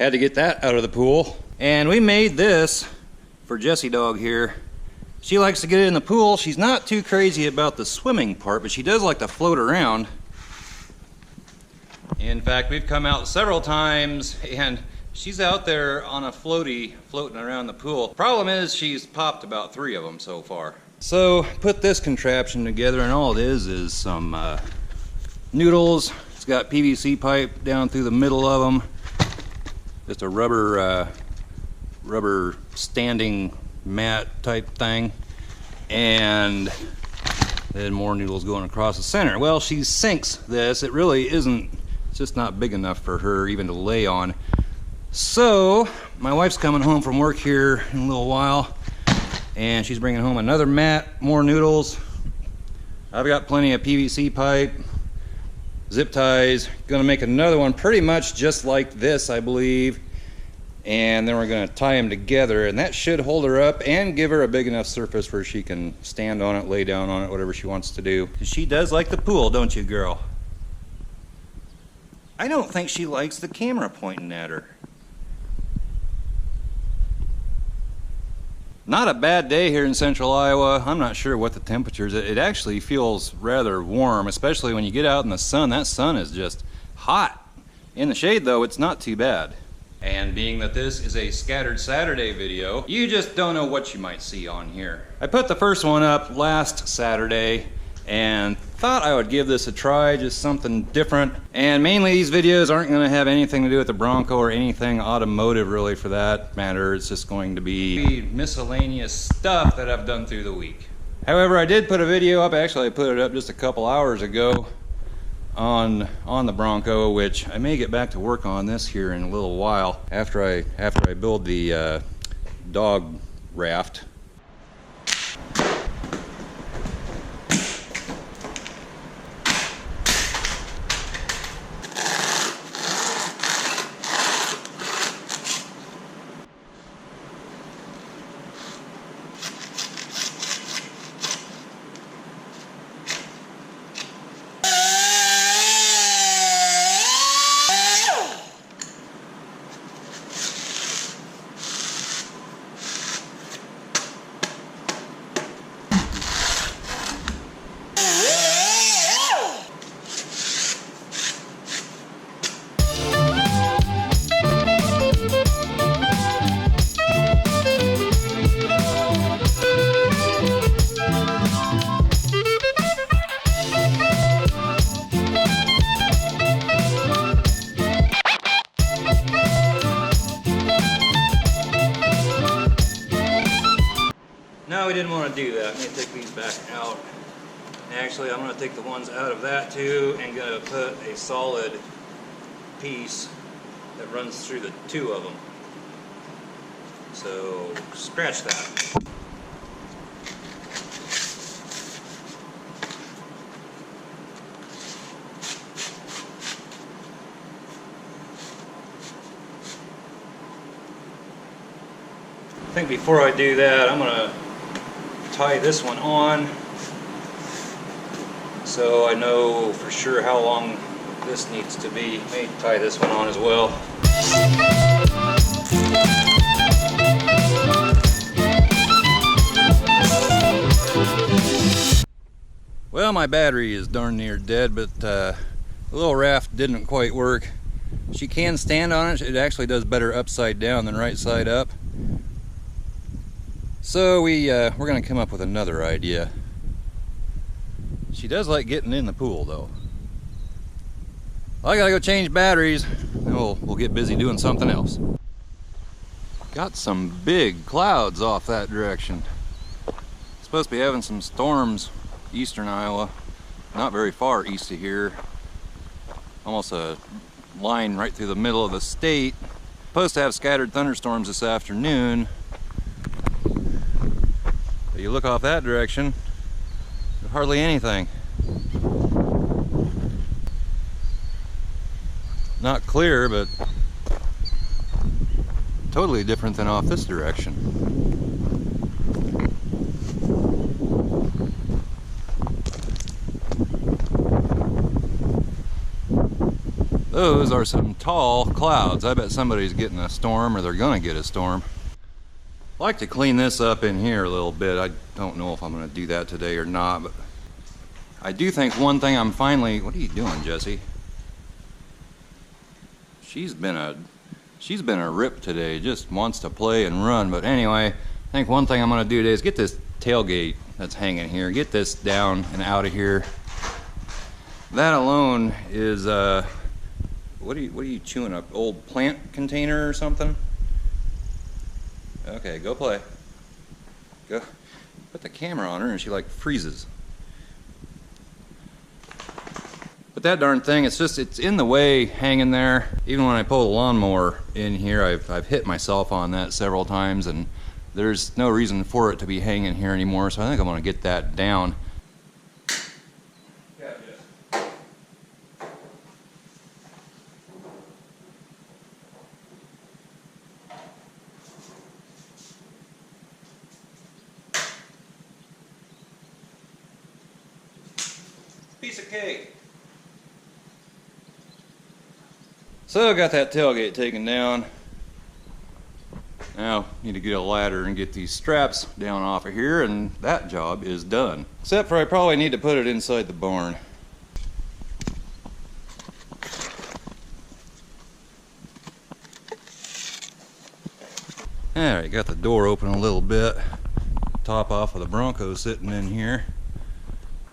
had to get that out of the pool. And we made this for Jessie dog here. She likes to get in the pool. She's not too crazy about the swimming part, but she does like to float around. In fact, we've come out several times and she's out there on a floaty floating around the pool. Problem is she's popped about 3 of them so far. So put this contraption together, and all it is some noodles. It's got PVC pipe down through the middle of them. Just a rubber standing mat type thing, and then more noodles going across the center. Well, she sinks this. It really isn't, it's just not big enough for her even to lay on. So my wife's coming home from work here in a little while, and she's bringing home another mat, more noodles. I've got plenty of PVC pipe, zip ties. Gonna make another one pretty much just like this, I believe. And then we're gonna tie them together, and that should hold her up and give her a big enough surface where she can stand on it, lay down on it, whatever she wants to do. She does like the pool, don't you, girl? I don't think she likes the camera pointing at her. Not a bad day here in central Iowa. I'm not sure what the temperature is. It actually feels rather warm, especially when you get out in the sun. That sun is just hot. In the shade though, it's not too bad. And being that this is a scattered Saturday video, you just don't know what you might see on here. I put the first one up last Saturday and thought I would give this a try, just something different. And mainly these videos aren't going to have anything to do with the Bronco or anything automotive really for that matter. It's just going to be miscellaneous stuff that I've done through the week. However, I did put a video up, actually I put it up just a couple hours ago on the Bronco, which I may get back to work on this here in a little while after I build the dog raft. No, we didn't want to do that. I'm going to take these back out. Actually, I'm going to take the ones out of that too and going to put a solid piece that runs through the 2 of them. So, scratch that. I think before I do that, I'm going to tie this one on so I know for sure how long this needs to be. Let me tie this one on as well. Well, my battery is darn near dead, but the little raft didn't quite work. She can stand on it. It actually does better upside down than right side up. So we're going to come up with another idea. She does like getting in the pool though. Well, I gotta go change batteries, and we'll get busy doing something else. Got some big clouds off that direction. Supposed to be having some storms eastern Iowa, not very far east of here. Almost a line right through the middle of the state. Supposed to have scattered thunderstorms this afternoon. You look off that direction, hardly anything. Not clear, but totally different than off this direction. Those are some tall clouds. I bet somebody's getting a storm, or they're gonna get a storm. I'd like to clean this up in here a little bit. I don't know if I'm gonna do that today or not, but I do think one thing I'm finally... What are you doing, Jesse? She's been a rip today. Just wants to play and run. But anyway, I think one thing I'm gonna do today is get this tailgate that's hanging here, get this down and out of here. That alone is what are you chewing up? Old plant container or something? Okay, go play. Go. Put the camera on her and she like freezes. But that darn thing, it's in the way hanging there. Even when I pull the lawnmower in here, I've hit myself on that several times, and there's no reason for it to be hanging here anymore, so I think I'm gonna get that down. Piece of cake. So I got that tailgate taken down. Now need to get a ladder and get these straps down off of here, and that job is done. Except for I probably need to put it inside the barn. Alright, got the door open a little bit. Top off of the Bronco sitting in here.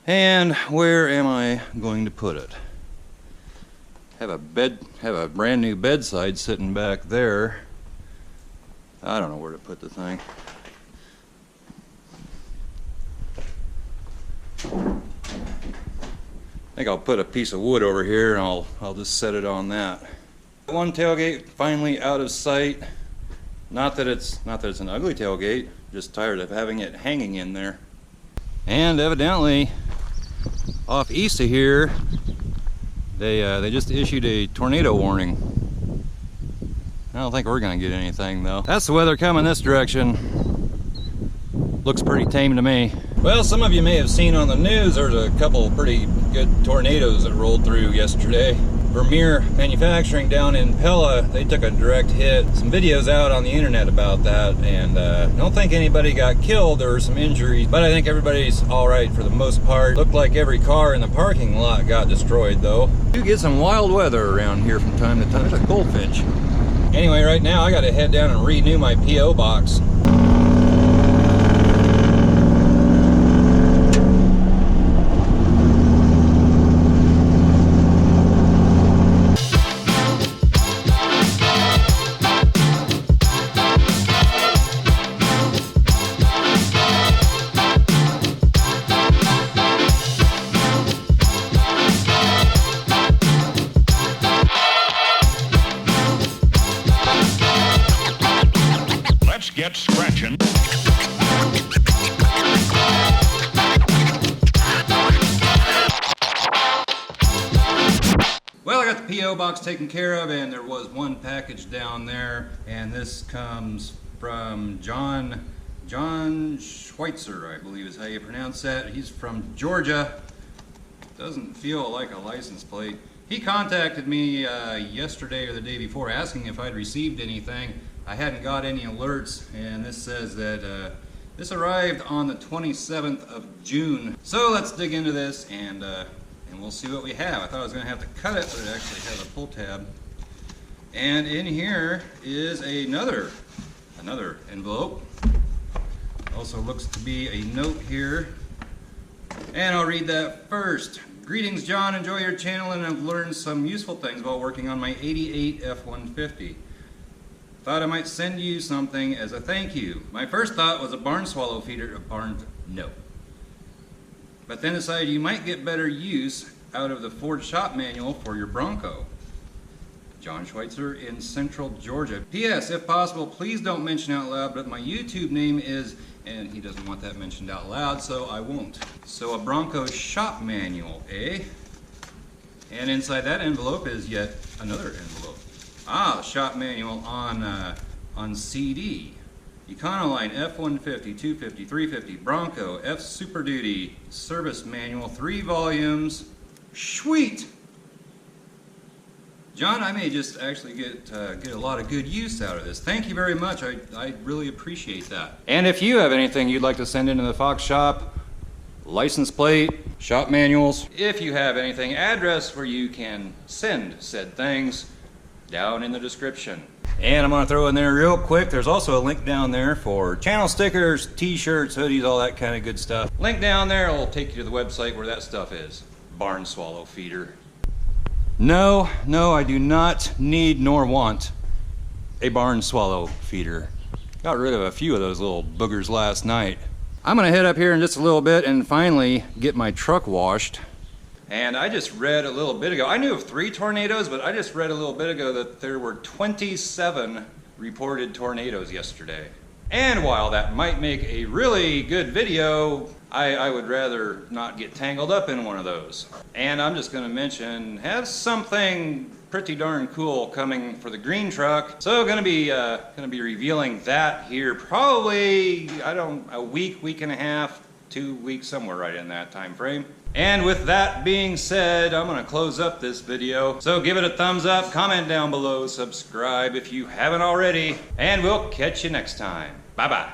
And where am I going to put it? Have a brand new bedside sitting back there. I don't know where to put the thing. I think I'll put a piece of wood over here and I'll just set it on that. One tailgate finally out of sight. Not that it's an ugly tailgate, just tired of having it hanging in there. And evidently off east of here they just issued a tornado warning. I don't think we're gonna get anything though. That's the weather coming this direction. Looks pretty tame to me. Well, some of you may have seen on the news there's a couple pretty good tornadoes that rolled through yesterday. Vermeer Manufacturing down in Pella, they took a direct hit. Some videos out on the internet about that, and I don't think anybody got killed. There were some injuries, but I think everybody's all right for the most part. Looked like every car in the parking lot got destroyed though. You get some wild weather around here from time to time. There's a goldfinch. Anyway, right now I gotta head down and renew my P.O. box. Get scratching. Well, I got the P.O. box taken care of, and there was one package down there, and this comes from John Schweitzer, I believe is how you pronounce that. He's from Georgia. Doesn't feel like a license plate. He contacted me yesterday or the day before asking if I'd received anything. I hadn't got any alerts, and this says that this arrived on the 27th of June. So let's dig into this and we'll see what we have. I thought I was going to have to cut it, but it actually has a pull tab. And in here is another envelope. Also looks to be a note here. And I'll read that first. Greetings, John. Enjoy your channel, and I've learned some useful things while working on my 88 F-150. Thought I might send you something as a thank you. My first thought was a barn swallow feeder. No. But then decided you might get better use out of the Ford shop manual for your Bronco. John Schweitzer in Central Georgia. P.S. If possible, please don't mention out loud, but my YouTube name is, and he doesn't want that mentioned out loud, so I won't. So a Bronco shop manual, eh? And inside that envelope is yet another envelope. Ah, the shop manual on CD. Econoline F-150, 250, 350, Bronco, F Super Duty, service manual, 3 volumes. Sweet! John, I may just actually get a lot of good use out of this. Thank you very much. I really appreciate that. And if you have anything you'd like to send into the Fox shop, license plate, shop manuals, if you have anything, address where you can send said things, down in the description. And I'm going to throw in there real quick, there's also a link down there for channel stickers, t-shirts, hoodies, all that kind of good stuff. Link down there will take you to the website where that stuff is. Barn swallow feeder. No, I do not need nor want a barn swallow feeder. Got rid of a few of those little boogers last night. I'm gonna head up here in just a little bit and finally get my truck washed. And I just read a little bit ago, I knew of 3 tornadoes, but I just read a little bit ago that there were 27 reported tornadoes yesterday. And while that might make a really good video, I would rather not get tangled up in one of those. And I'm just gonna mention, have something pretty darn cool coming for the green truck. So gonna be revealing that here probably, a week and a half, 2 weeks, somewhere right in that time frame. And with that being said, I'm gonna close up this video. So give it a thumbs up, comment down below, subscribe if you haven't already, and we'll catch you next time. Bye-bye.